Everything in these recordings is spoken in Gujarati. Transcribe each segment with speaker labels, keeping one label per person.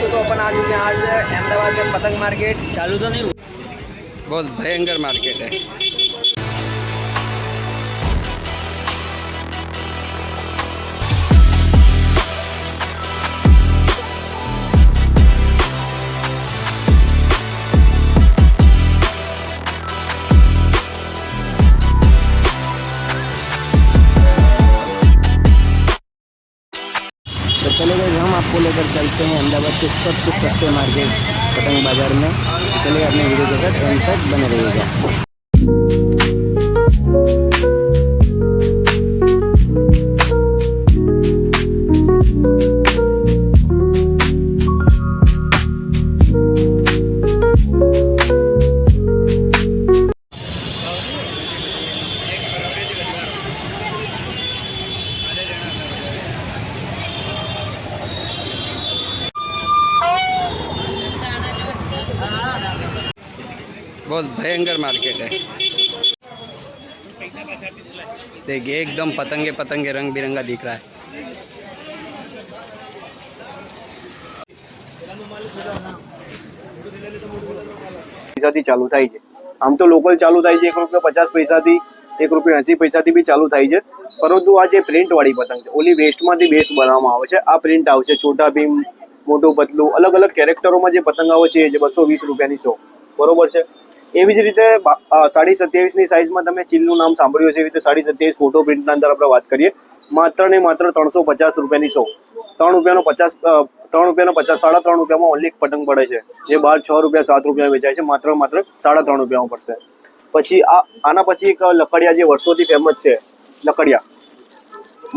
Speaker 1: दोस्तों तो अपन आ चुके हैं आज अहमदाबाद में पतंग मार्केट।
Speaker 2: चालू तो नहीं
Speaker 1: बहुत भयंकर मार्केट है।
Speaker 3: तो चले गए हम आपको लेकर चलते हैं अहमदाबाद के सबसे सस्ते मार्केट पतंग बाज़ार में। तो चलिए अपने वीडियो के साथ एंड तक बने रहिएगा।
Speaker 1: बहुत भयंकर मार्केट है। देखिए एकदम पतंगे पतंगे रंग बिरंगा दिख रहा है।
Speaker 4: પૈસાથી ચાલુ થાય છે। આમ તો લોકલ ચાલુ થાય છે ₹1.50 ₹1.80 બી ચાલુ થાય છે, પરંતુ આ જે પ્રિન્ટ વાળી પતંગ છે ઓલી વેસ્ટમાંથી બેસ્ટ બનાવવામાં આવે છે। આ પ્રિન્ટ આવશે છોટા ભીમ, મોટું પતલું, અલગ અલગ કેરેક્ટરોમાં જે પતંગ આવે છે એ ₹220 100, બરોબર છે। એવી જ રીતે 27.5 સાઇઝમાં તમે ચીલનું નામ સાંભળ્યું છે, એવી રીતે 27.5 ફોટો પ્રિન્ટના અંદર આપણે વાત કરીએ માત્ર ને માત્ર ₹350 100, ₹3.50 ₹3.50 ઓનલી એક પતંગ પડે છે, જે બહાર ₹6 ₹7 વેચાય છે, માત્ર ₹3.50 પડશે। પછી આના પછી એક લકડિયા જે વર્ષોથી ફેમસ છે, લકડિયા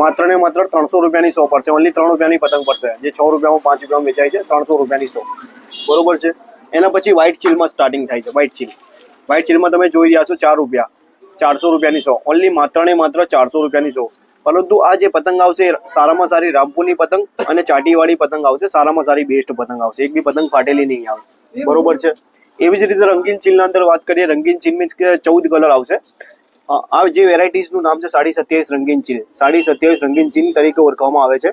Speaker 4: માત્ર ને માત્ર ₹300 100 પડશે, ઓનલી ₹3 પતંગ પડશે, જે ₹6 ₹5 વેચાય છે, ₹300 100, બરોબર છે। એના પછી વ્હાઇટ ચીલમાં સ્ટાર્ટિંગ થાય છે। વ્હાઇટ ચીલમાં તમે જોઈ રહ્યા છો ₹4 ₹400 100, ઓનલી માત્ર ને માત્ર ₹400 100। પરંતુ આ જે પતંગ આવશે સારામાં સારી રામપુરની પતંગ અને ચાટીવાળી પતંગ આવશે, સારામાં સારી બેસ્ટ પતંગ આવશે, એક બી પતંગ ફાટેલી નહીં આવે, બરોબર છે। એવી જ રીતે રંગીન ચીલના અંદર વાત કરીએ, રંગીન ચીલ મીન્સ કે 14 કલર આવશે। આ જે વેરાયટીઝનું નામ છે 27.5 રંગીન ચીલ, 27.5 રંગીન ચીલ તરીકે ઓળખવામાં આવે છે।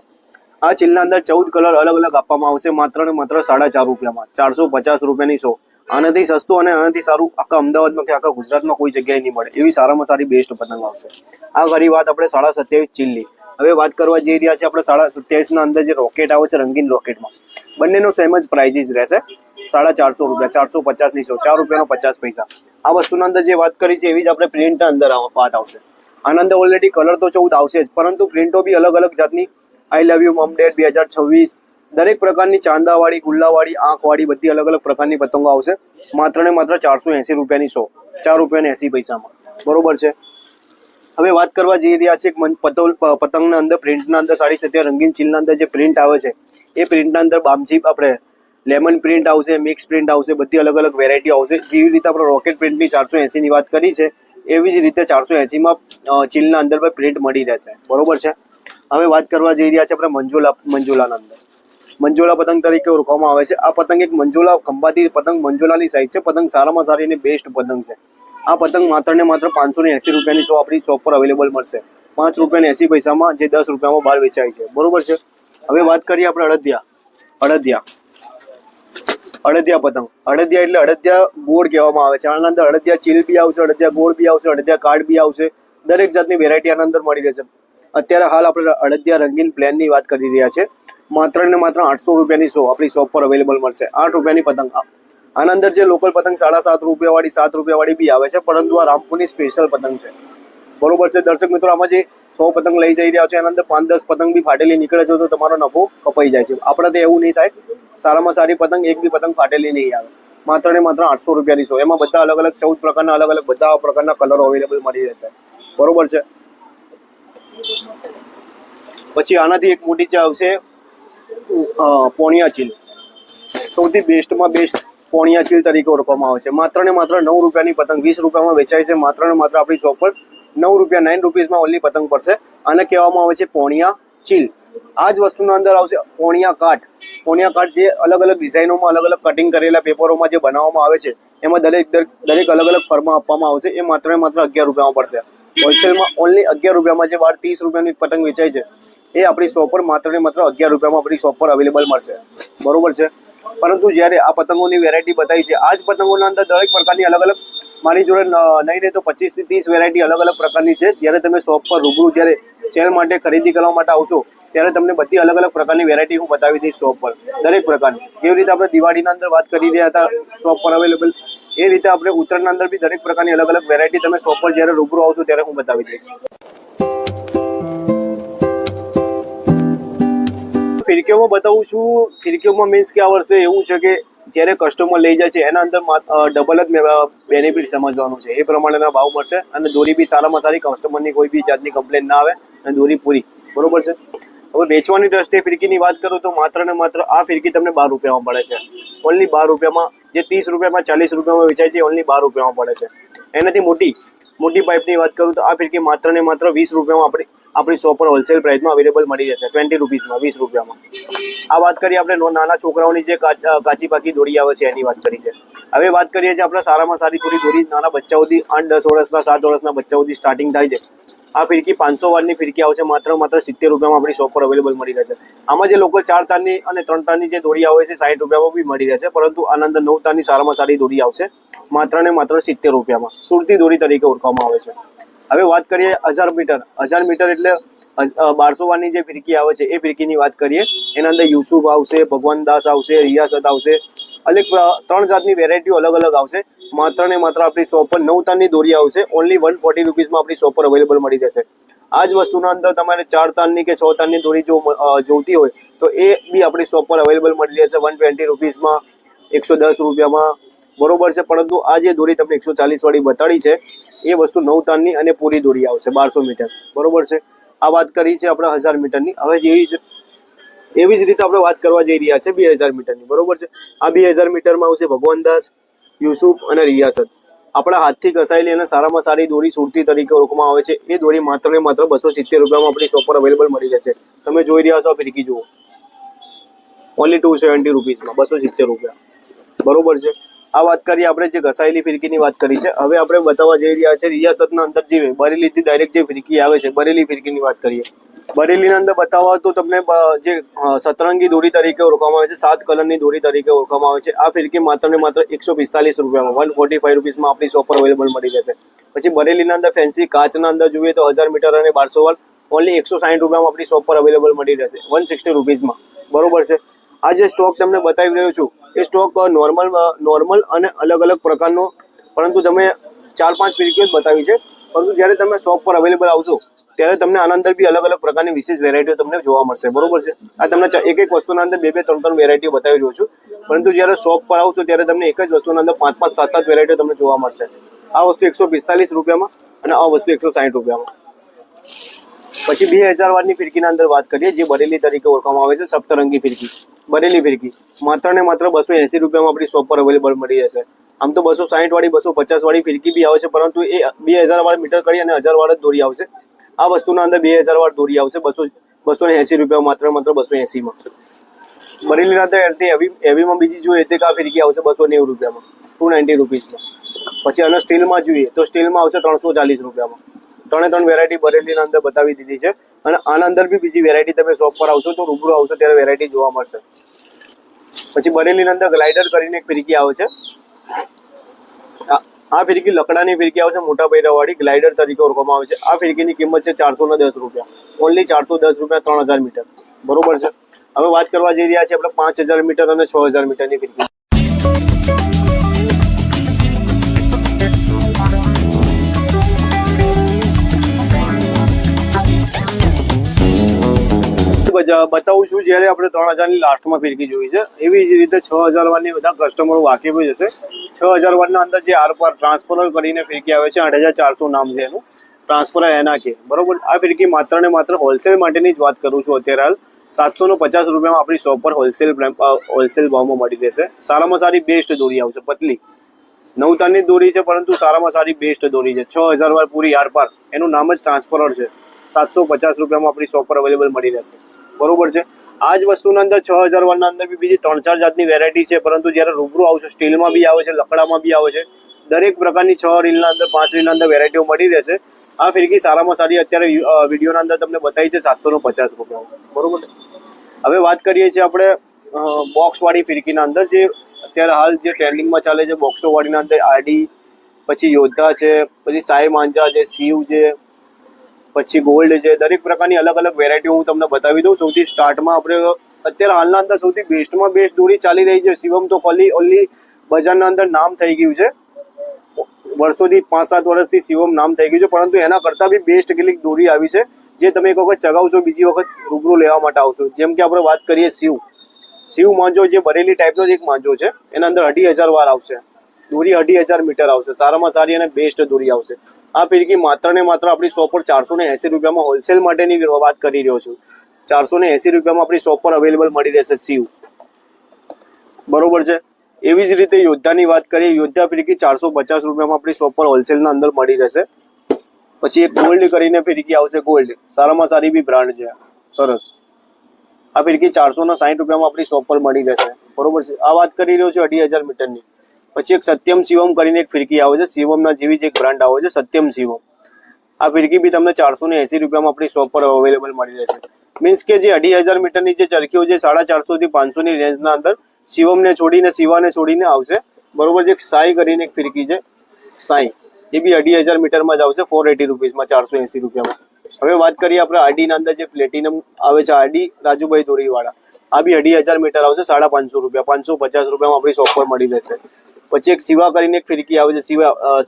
Speaker 4: આ ચીલના અંદર 14 કલર અલગ અલગ આપવામાં આવશે, માત્ર ને માત્ર ₹4.50 ₹450 100। આનાથી સસ્તું અને આનાથી સારું આખા અમદાવાદમાં કે આખા ગુજરાતમાં કોઈ જગ્યાએ નહીં મળે, એવી સારામાં સારી બેસ્ટ પતંગ આવશે। આ ખરી વાત આપણે 27.5 ચીલની। હવે વાત કરવા જઈ રહ્યા છીએ આપણે 27.5 અંદર જે રોકેટ આવે છે, રંગીન રોકેટમાં બંનેનો સેમ જ પ્રાઇઝિસ રહેશે, ₹450 450 ₹4.50। આ વસ્તુના અંદર જે વાત કરી છે એવી જ આપણે પ્રિન્ટના અંદર વાત આવશે। આના અંદર ઓલરેડી કલર તો 14 આવશે જ, પરંતુ પ્રિન્ટો બી અલગ અલગ જાતની, આઈ લવ યુ મમ ડેડ 2026, દરેક પ્રકારની ચાંદાવાળી, ગુલ્લાવાળી, આંખવાળી બધી અલગ અલગ પ્રકારની પતંગો આવશે, માત્ર ને માત્ર ₹480 100, ₹4.80, બરોબર છે। હવે વાત કરવા જઈ રહ્યા છે પતંગના અંદર પ્રિન્ટના અંદર 27.5 રંગીન ચીલના અંદર જે પ્રિન્ટ આવે છે એ પ્રિન્ટના અંદર બામજી આપણે લેમન પ્રિન્ટ આવશે, મિક્સ પ્રિન્ટ આવશે, બધી અલગ અલગ વેરાયટી આવશે। જેવી રીતે આપણે રોકેટ પ્રિન્ટની 480ની વાત કરી છે એવી જ રીતે 480માં ચીલના અંદર પણ પ્રિન્ટ મળી રહેશે, બરોબર છે। હવે વાત કરવા જઈ રહ્યા છે આપણે મંજોલાના અંદર, મંજોલા પતંગ તરીકે ઓળખવામાં આવે છે। આ પતંગ એક મંજોલા ખંભાતી પતંગ, મંજોલાની સાઈઝ છે, પતંગ સારામાં સારી અને બેસ્ટ પતંગ છે। આ પતંગ માત્ર ને માત્ર ₹580 100 આપણી શોપ પર અવેલેબલ મળશે, ₹5.80 જે ₹10 બહાર વેચાય છે, બરોબર છે। હવે વાત કરીએ આપણે અડદિયા પતંગ। અડદિયા એટલે અડદિયા ગોળ કહેવામાં આવે છે। આના અંદર અડદિયા ચીલ બી આવશે, અડદિયા ગોળ બી આવશે, અડદિયા કાર્ડ બી આવશે, દરેક જાતની વેરાયટી આના અંદર મળી રહેશે। અત્યારે હાલ આપણે અડદિયા રંગીન પ્લેનની વાત કરી રહ્યા છે, માત્ર ને માત્ર ₹800 100 આપણી શોપ પર અવેલેબલ મળશે, ₹8 પતંગ। આના અંદર જે લોકલ પતંગ ₹7.5 વાળી, ₹7 વાળી બી આવે છે, પરંતુ આ રામપુરની સ્પેશિયલ પતંગ છે, બરોબર છે। દર્શક મિત્રો, આમાં જે 100 પતંગ લઈ જઈ રહ્યા છે એના અંદર 5-10 પતંગ બી ફાટેલી નીકળે છે તો તમારો નફો કપાઈ જાય છે। આપણે તો એવું નહીં થાય, સારામાં સારી પતંગ એક બી પતંગ ફાટેલી નહીં આવે, માત્ર ને માત્ર ₹800 100। એમાં બધા અલગ અલગ 14 પ્રકારના અલગ અલગ બધા પ્રકારના કલરો અવેલેબલ મળી રહેશે, બરોબર છે। પછી આનાથી એક મોટી જે આવશે પોણિયા ચીલ, સૌથી બેસ્ટમાં બેસ્ટ પોણિયા ચીલ તરીકે ઓળખવામાં આવે છે, માત્ર ને માત્ર ₹9ની પતંગ ₹20 વેચાય છે, માત્ર ને માત્ર આપણી શોપ પર ₹9 ઓનલી પતંગ પડશે। આને કહેવામાં આવે છે પોણિયા ચીલ। આ જ વસ્તુના અંદર આવશે પોણિયા કાટ, જે અલગ અલગ ડિઝાઇનોમાં અલગ અલગ કટિંગ કરેલા પેપરોમાં જે બનાવવામાં આવે છે, એમાં દરેક અલગ અલગ ફરમાં આપવામાં આવશે, એ માત્ર ને માત્ર ₹11 પડશે। હોલસેલમાં ઓનલી ₹11 જે બહાર ₹30ની પતંગ વેચાય છે એ આપણી શોપ પર માત્ર ને માત્ર ₹11 આપણી શોપ પર અવેલેબલ મળશે, બરોબર છે। પરંતુ જ્યારે આ પતંગોની વેરાયટી બતાવી છે, આ જ પતંગોના અંદર દરેક પ્રકારની અલગ અલગ મારી જોડે નહીં રહે તો 25 થી 30 વેરાયટી અલગ અલગ પ્રકારની છે. જ્યારે તમે શોપ પર રૂબરૂ જ્યારે સેલ માટે ખરીદી કરવા માટે આવશો ત્યારે તમને બધી અલગ અલગ પ્રકારની વેરાયટી હું બતાવી દઈશ શોપ પર, દરેક પ્રકારની. જેવી રીતે આપણે દિવાળીના અંદર વાત કરી રહ્યા હતા શોપ પર અવેલેબલ, એ રીતે આપણે ઉત્તરાયણના અંદર બી દરેક પ્રકારની અલગ અલગ વેરાયટી તમે શોપ પર જ્યારે રૂબરૂ આવશો ત્યારે હું બતાવી દઈશ. ફિરકીઓમાં બતાવું છું. ફિરકીઓમાં મીન્સ કે આ વર્ષે એવું છે કે જ્યારે કસ્ટમર લઈ જાય છે એના અંદર ડબલ જ બેનિફિટ સમજવાનું છે. એ પ્રમાણેના ભાવ મળશે અને દોરી બી સારામાં સારી, કસ્ટમરની કોઈ બી જાતની કમ્પ્લેન ના આવે અને દોરી પૂરી, બરોબર છે. હવે વેચવાની દ્રષ્ટિએ ફિરકીની વાત કરું તો માત્ર ને માત્ર આ ફિરકી તમને 12 રૂપિયામાં પડે છે. ઓનલી 12 રૂપિયામાં. જે 30 રૂપિયામાં 40 રૂપિયામાં વેચાય છે ઓનલી 12 રૂપિયામાં પડે છે. એનાથી મોટી પાઇપની વાત કરું તો આ ફિરકી માત્ર ને માત્ર 20 રૂપિયામાં આપણી શોપ પર હોલસેલ પ્રાઇસમાં અવેલેબલ મળી જશે. 20 રૂપીસમાં, 20 રૂપિયામાં. આ વાત કરીએ આપણે નાના છોકરાઓની જે કાચી પાકી દોરી આવે છે એની વાત કરી છે. હવે વાત કરીએ છીએ આપણે સારામાં સારી થોડી દોરી નાના બચ્ચાઓથી 8-10 વર્ષના 7 વર્ષના બચ્ચાઓથી સ્ટાર્ટિંગ થાય છે. આ ફિરકી 500 વારની ફિરકી આવશે, માત્ર 70 રૂપિયામાં આપણી શોપ પર અવેલેબલ મળી રહેશે. આમાં જે લોકલ 4 તારની અને 3 તારની જે દોરી આવે છે 60 રૂપિયામાં બી મળી રહેશે, પરંતુ આના અંદર 9 તારની સારામાં સારી દોરી આવશે માત્ર ને માત્ર 70 રૂપિયામાં. સુરતી દોરી તરીકે ઓળખવામાં આવે છે. હવે વાત કરીએ 1000 મીટર. 1000 મીટર એટલે 1200 વારની જે ફિરકી આવે છે એ ફિરકીની વાત કરીએ. એના અંદર યુસુફ આવશે, ભગવાન દાસ આવશે, રિયાસત આવશે, અલગ 3 જાતની વેરાયટીઓ અલગ અલગ આવશે. માત્ર ને માત્ર આપણી શોપ પર 9 તારની દોરી આવશે, ઓનલી 140 રૂપીસમાં આપણી શોપ પર અવેલેબલ મળી જશે. આ જ વસ્તુના અંદર તમારે 4 તારની કે 6 તારની દોરી જો જોઈતી હોય તો એ બી આપણી શોપ પર અવેલેબલ મળી જશે 120 રૂપીસમાં, 110 રૂપિયામાં, બરોબર છે. પરંતુ આ જે દોરી તમને 140 વાળી બતાડી છે એ વસ્તુ 9 તારની અને પૂરી દોરી આવશે 1200 મીટર, બરોબર છે. આ વાત કરી છે આપણે 1000 મીટરની. હવે એવી જ રીતે આપણે વાત કરવા જઈ રહ્યા છે 2000 મીટરની, બરોબર છે. આ 2000 મીટરમાં આવશે ભગવાન દાસ, યુસુફ અને રિયાસત. આપણા હાથથી ઘસાયેલી અને સારામાં સારી દોરી સુરતી તરીકે ઓળખવામાં આવે છે. એ દોરી માત્ર ને માત્ર 270 રૂપિયામાં આપણી શોપ પર અવેલેબલ મળી જશે. તમે જોઈ રહ્યા છો ફિરકી જુઓ, ઓનલી 270 રૂપીસમાં, 270 રૂપિયા, બરોબર છે. આ વાત કરીએ આપણે જે ઘસાયેલી ફિરકીની વાત કરી છે. હવે આપણે બતાવવા જઈ રહ્યા છે રિયાસતના અંદર જે બરેલીથી ડાયરેક્ટ જે ફિરકી આવે છે, બરેલી ફિરકીની વાત કરીએ. બરેલીના અંદર બતાવવા તો તમને જે સતરંગી દોરી તરીકે ઓળખવામાં આવે છે, 7 કલરની દોરી તરીકે ઓળખવામાં આવે છે. આ ફિરકી માત્ર ને માત્ર 145 રૂપિયામાં, 145 રૂપીસમાં આપણી શોપ પર અવેલેબલ મળી જશે. પછી બરેલીના અંદર ફેન્સી કાચના અંદર જોઈએ તો 1000 મીટર અને 1200 વાળ ઓનલી 160 રૂપિયામાં આપણી શોપ પર અવેલેબલ મળી રહેશે, 160 રૂપીસમાં, બરોબર છે. આ જે સ્ટોક તમને બતાવી રહ્યો છું એ સ્ટોક નોર્મલ અને અલગ અલગ પ્રકારનો, પરંતુ તમે 4-5 ફિરકીઓ જ બતાવી છે. પરંતુ જ્યારે તમે શોપ પર અવેલેબલ આવશો ત્યારે તમને આના અંદર બી અલગ અલગ પ્રકારની વિશેષ વેરાયટીઓ તમને જોવા મળશે, બરોબર છે. આ તમને એક વસ્તુના અંદર 2-3 વેરાયટીઓ બતાવી રહ્યો છું, પરંતુ જ્યારે શોપ પર આવશો ત્યારે તમને એક જ વસ્તુના અંદર 5-5, 7-7 વેરાયટીઓ તમને જોવા મળશે. આ વસ્તુ 145 રૂપિયામાં અને આ વસ્તુ 160 રૂપિયામાં. પછી 2000 વારની ફિરકીના અંદર વાત કરીએ જે બરેલી તરીકે ઓળખવામાં આવે છે, સપ્તરંગી ફિરકી, બરેલી ફિરકી માત્ર ને માત્ર 280 રૂપિયામાં આપણી શોપ પર અવેલેબલ મળી જશે. આમ તો 260 વાળી 250 વાળી ફિરકી બી આવે છે, પરંતુ એ 2000 વાળા મીટર કરી અને 1000 વાળા જ દોરી આવશે. આ વસ્તુના અંદર 2000 વાળ દોરી આવશે 280 રૂપિયામાં, માત્ર 280માં. બરેલીના અંદર હેવીમાં બીજી જોઈએ તો આ ફિરકી આવશે 290 રૂપિયામાં, 290 રૂપીસમાં. પછી આનો સ્ટીલમાં જોઈએ તો સ્ટીલમાં આવશે 340 રૂપિયામાં. 3 વેરાયટી બરેલીના અંદર બતાવી દીધી છે. અને આના અંદર બી બીજી વેરાયટી તમે શોપ પર આવશો તો રૂબરૂ આવશો ત્યારે વેરાયટી જોવા મળશે. પછી બરેલીના અંદર ગ્લાઇડર કરીને એક ફિરકી આવે છે. આ ફિરકી લકડાની ફિરકી આવશે, મોટા પૈરાવાળી ગ્લાઇડર તરીકે ઓળખવામાં આવે છે. આ ફિરકીની કિંમત છે 410 રૂપિયા, ઓનલી 410 રૂપિયા, 3000 મીટર, બરોબર છે. હવે વાત કરવા જઈ રહ્યા છીએ આપણે 5000 મીટર અને 6000 મીટરની ફિરકી. બતાવું છું જ્યારે આપણે 3000ની લાસ્ટમાં ફિરકી જોઈ છે. એવી જ રીતે 6000 વારની બધા કસ્ટમરો વાકેફ જ હશે. 6000 વારના અંદર જે આરપાર ટ્રાન્સફરર કરીને ફિરકી આવે છે, 8400 નામ છે એનું, ટ્રાન્સફરર એના કે, બરોબર. આ ફિરકી માત્ર ને માત્ર હોલસેલ માટેની જ વાત કરું છું અત્યારે હાલ. 750 રૂપિયામાં આપણી શોપ પર હોલસેલ ભાવમાં મળી રહેશે. સારામાં સારી બેસ્ટ દોરી આવશે, પતલી 9 તારની દોરી છે, પરંતુ સારામાં સારી બેસ્ટ દોરી છે. 6000 વાર પૂરી આરપાર, એનું નામ જ ટ્રાન્સફરર છે. 750 રૂપિયામાં આપણી શોપ પર અવેલેબલ મળી રહેશે, બરોબર છે. આ જ વસ્તુના અંદર 6000 વાળના અંદર બી બીજી 3-4 જાતની વેરાયટી છે, પરંતુ જ્યારે રૂબરૂ આવશે સ્ટીલમાં બી આવે છે, લકડામાં બી આવે છે, દરેક પ્રકારની 6 રીલના અંદર 5 રીલના અંદર વેરાયટીઓ મળી રહેશે. આ ફિરકી સારામાં સારી અત્યારે વિડીયોના અંદર તમને બતાવી છે 750 રૂપિયામાં, બરોબર. હવે વાત કરીએ છીએ આપણે બોક્સવાળી ફિરકીના અંદર જે અત્યારે હાલ જે ટ્રેન્ડિંગમાં ચાલે છે બોક્સોવાળીના અંદર આરડી, પછી યોદ્ધા છે, પછી સાઈ માંજા છે, શિવ છે, પછી ગોલ્ડ છે, દરેક પ્રકારની અલગ અલગ વેરાયટી હું તમને બતાવી દઉં. સૌથી સ્ટાર્ટમાં આપણે અત્યારે હાલના અંદર સૌથી બેસ્ટમાં બેસ્ટ દોરી ચાલી રહી છે શિવમ. તો ઓનલી બજારના અંદર નામ થઈ ગયું છે, વર્ષોથી 5-7 વર્ષથી શિવમ નામ થઈ ગયું છે, પરંતુ એના કરતાં બી બેસ્ટ કેટલીક દોરી આવી છે જે તમે એક વખત ચગાવશો, બીજી વખત રૂબરૂ લેવા માટે આવશો. જેમ કે આપણે વાત કરીએ શિવ માંજો, જે બરેલી ટાઈપનો જ એક માંજો છે, એના અંદર 2,500 વાર આવશે દોરી, 2,500 મીટર આવશે, સારામાં સારી અને બેસ્ટ દોરી આવશે. આ ફિરકી માત્ર ને માત્ર આપણી શોપ પર 480 રૂપિયામાં હોલસેલ માટેની વાત કરી રહ્યો છું. 480 રૂપિયામાં આપણી શોપ પર અવેલેબલ મળી રહેશે શિવ, બરોબર છે. એવી જ રીતે યોદ્ધાની વાત કરીએ, યોદ્ધા ફિરકી 450 રૂપિયામાં આપણી શોપ પર હોલસેલના અંદર મળી રહેશે. પછી એક ગોલ્ડ કરીને ફિરકી આવશે, ગોલ્ડ સારામાં સારી બી બ્રાન્ડ છે, સરસ. આ ફિરકી 460 રૂપિયામાં આપણી શોપ પર મળી રહેશે, બરોબર છે. આ વાત કરી રહ્યો છું 2,500 મીટરની. પછી એક સત્યમ શિવમ કરીને એક ફિરકી આવે છે, શિવમના જેવી જ એક બ્રાન્ડ આવે છે, સત્યમ શિવમ. આ ફિરકી બી તમને 480 રૂપિયામાં આપણી શોપ પર અવેલેબલ મળી રહેશે. મીન્સ કે જે 2,500 મીટરની જે ચરખીઓ જે 450 થી 500 ની રેન્જના અંદર શિવમને છોડીને શિવાને છોડીને આવશે, બરોબર છે. એક સાઈ કરીને એક ફિરકી છે, સાઈ, એ બી 2,500 મીટરમાં જ આવશે, 480 રૂપીસમાં, 480 રૂપિયામાં. હવે વાત કરીએ આપણે આરડીના અંદર જે પ્લેટિનમ આવે છે, આરડી રાજુભાઈ દોરીવાળા, આ બી 2,500 મીટર આવશે, 550 રૂપિયા, 550 રૂપિયામાં આપણી શોપ પર મળી રહેશે. પછી એક શિવા કરીને એક ફિરકી આવે છે,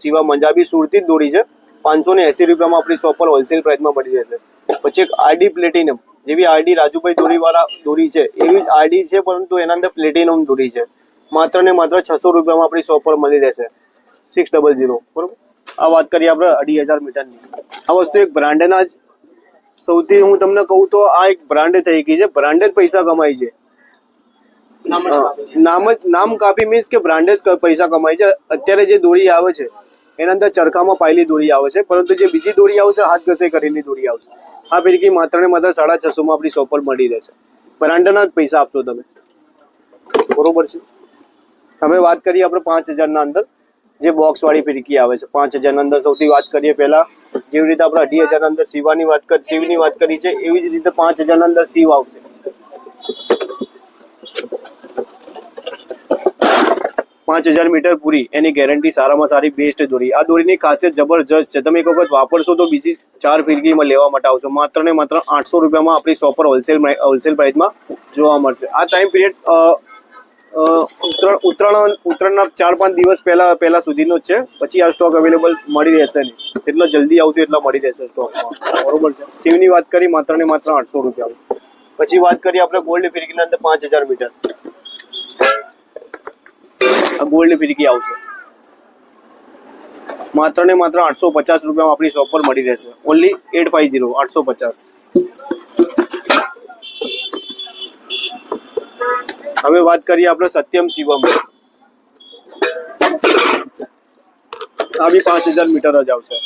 Speaker 4: શિવા મંજાબી સુરતી જ દોરી છે, 580 રૂપિયામાં આપણી શોપ પર હોલસેલ પ્રાઇસમાં મળી રહેશે. પછી એક આરડી પ્લેટિનમ, જેવી આરડી રાજુભાઈ દોરીવાળા દોરી છે એવી જ આરડી છે, પરંતુ એના અંદર પ્લેટિનમ દોરી છે, માત્ર ને માત્ર 600 રૂપિયામાં આપણી શોપ પર મળી રહેશે, 600, બરોબર. આ વાત કરીએ આપણે 2,500 મીટરની. આ વસ્તુ એક બ્રાન્ડના જ સૌથી, હું તમને કહું તો આ એક બ્રાન્ડ થઈ ગઈ છે, બ્રાન્ડ જ પૈસા કમાય છે. નામ કાપી મીન્સ કે બ્રાન્ડ જ પૈસા કમાય છે. અત્યારે જે દોરી આવે છે એના અંદર ચરખામાં પાયેલી દોરી આવે છે, પરંતુ જે બીજી દોરી આવશે હાથ ઘસે કરેલી દોરી આવશે. આ ફિરકી માત્ર ને માત્ર 650 આપણી શોપ પર મળી રહેશે, બ્રાન્ડના જ પૈસા આપશો તમે, બરોબર છે. હવે વાત કરીએ આપણે 5,000 ના અંદર જે બોક્સ વાળી ફિરકી આવે છે. 5,000 ના અંદર સૌથી વાત કરીએ પહેલા, જેવી રીતે આપણે 2,500 ના અંદર શિવની વાત કરી છે, એવી જ રીતે 5,000 ના અંદર શિવ આવશે. 5,000 મીટર પૂરી, એની ગેરંટી, સારામાં સારી બેસ્ટ દોરી. આ દોરીની ખાસિયત જબરજસ્ત છે, તમે એક વખત વાપરશો તો બીજી 4 ફિરકીમાં લેવા માટે આવશો. માત્ર ને માત્ર 800 રૂપિયામાં આપણી શોપ પર હોલસેલ પ્રાઇસમાં જોવા મળશે. આ ટાઈમ પિરિયડ ઉત્તરાયણના 4-5 દિવસ પહેલા સુધીનો જ છે. પછી આ સ્ટોક અવેલેબલ મળી રહેશે નહીં, એટલો જલ્દી આવશે એટલા મળી રહેશે સ્ટોકમાં, બરોબર છે. શિવની વાત કરી માત્ર ને માત્ર 800 રૂપિયા. પછી વાત કરીએ આપણે ગોલ્ડ ફિરકીના અંદર 5,000 મીટર, આ ગોલ્ડ ફિરકી આવશે, માત્ર ને માત્ર 850 રૂપિયામાં આપણી શોપ પર મળી રહેશે, ઓનલી 850, 850. હવે વાત કરીએ આપણે સત્યમ શિવમ, આ બી 5,000 મીટર જ આવશે.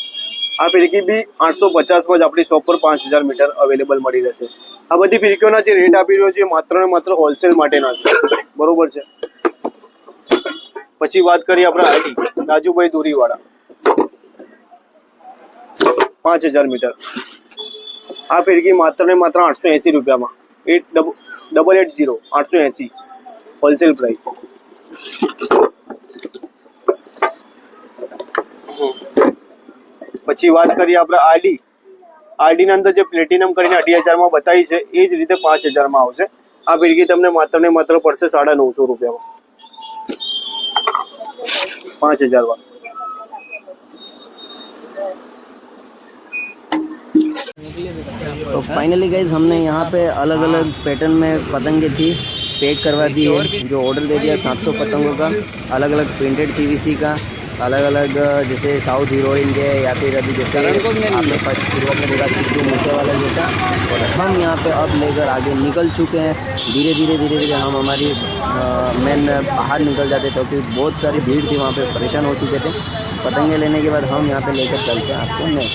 Speaker 4: આ ફિરકી બી 850 જ આપણી શોપ પર 5,000 મીટર અવેલેબલ મળી રહેશે. આ બધી ફિરકીઓના જે રેટ આપી રહ્યો છે માત્ર ને માત્ર હોલસેલ માટેના છે, બરોબર છે. પછી વાત કરીએ આપણે આરડી રાજુભાઈ દોરીવાળા, 5,000 મીટર. આ ફિરકી માત્ર ને માત્ર 880 રૂપિયામાં, 880, 880 હોલસેલ પ્રાઇસ. પછી વાત કરીએ આપણે આરડીના અંદર જે પ્લેટિનમ કરીને 2,500 બતાવી છે એ જ રીતે 5,000 આવશે. આ ફિરકી તમને માત્ર ને માત્ર પડશે 950 રૂપિયામાં, 5,000
Speaker 3: तो फाइनली गाइज हमने यहाँ पे अलग अलग पैटर्न में पतंगे थी पैक करवा दी है, जो ऑर्डर दे दिया 700 पतंगों का, अलग अलग प्रिंटेड पीवीसी का, अलग अलग जैसे साउथ हीरोइन के या फिर अभी जैसे आपने फर्स्ट शुरुआत में देखा सिद्धू मूसेवाला जैसा, और हम यहाँ पे अब लेकर आगे निकल चुके हैं. धीरे धीरे हम हमारी मेन बाहर निकल जाते थे क्योंकि बहुत सारी भीड़ थी वहाँ पे, परेशान हो चुके थे. पतंगे लेने के बाद हम यहाँ पे लेकर चलते हैं आपको नेक्स्ट.